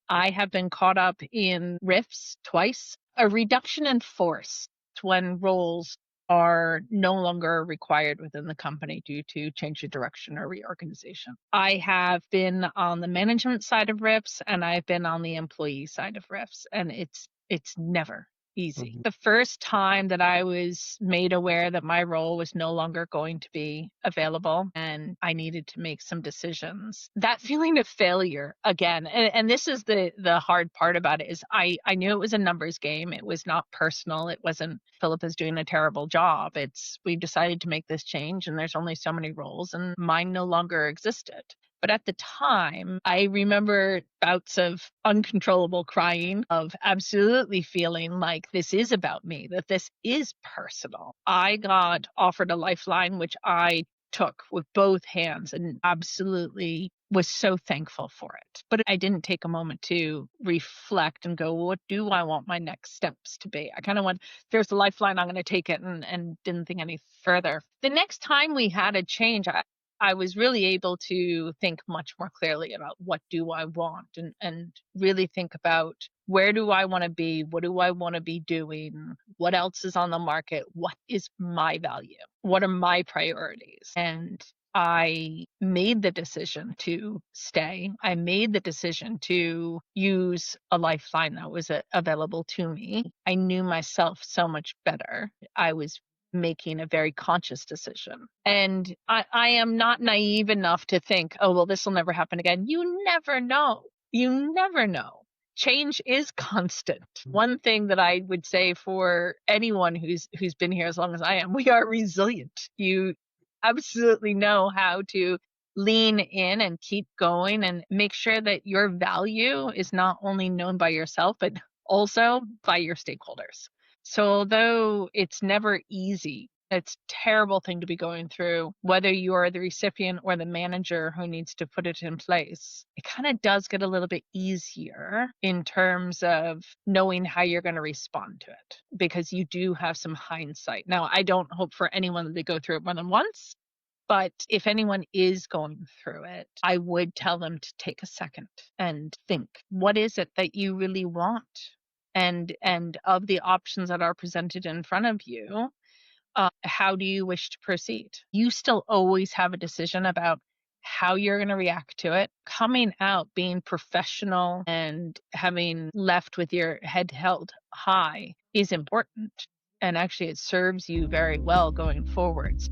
I have been caught up in rifts twice. A reduction in force when roles are no longer required within the company due to change of direction or reorganization. I have been on the management side of rifts and I've been on the employee side of rifts, and it's never easy. Mhm. The first time that I was made aware that my role was no longer going to be available and I needed to make some decisions, that feeling of failure again, and this is the hard part about it, is I knew it was a numbers game. It was not personal. It wasn't Philip is doing a terrible job. It's we've decided to make this change and there's only so many roles and mine no longer existed. But at the time, I remember bouts of uncontrollable crying, of absolutely feeling like this is about me, that this is personal. I got offered a lifeline, which I took with both hands and absolutely was so thankful for it. But I didn't take a moment to reflect and go, what do I want my next steps to be? I kind of went, there's the lifeline, I'm going to take it, and didn't think any further. The next time we had a change, I was really able to think much more clearly about what do I want, and really think about where do I want to be? What do I want to be doing? What else is on the market? What is my value? What are my priorities? And I made the decision to stay. I made the decision to use a lifeline that was available to me. I knew myself so much better. I was making a very conscious decision. And I am not naive enough to think, oh, well, this will never happen again. You never know. You never know. Change is constant. One thing that I would say for anyone who's been here as long as I am, we are resilient. You absolutely know how to lean in and keep going and make sure that your value is not only known by yourself, but also by your stakeholders. So although it's never easy, it's a terrible thing to be going through, whether you are the recipient or the manager who needs to put it in place, it kind of does get a little bit easier in terms of knowing how you're going to respond to it, because you do have some hindsight. Now, I don't hope for anyone that they go through it more than once, but if anyone is going through it, I would tell them to take a second and think, what is it that you really want? And of the options that are presented in front of you, how do you wish to proceed? You still always have a decision about how you're going to react to it. Coming out being professional and having left with your head held high is important. And actually, it serves you very well going forwards.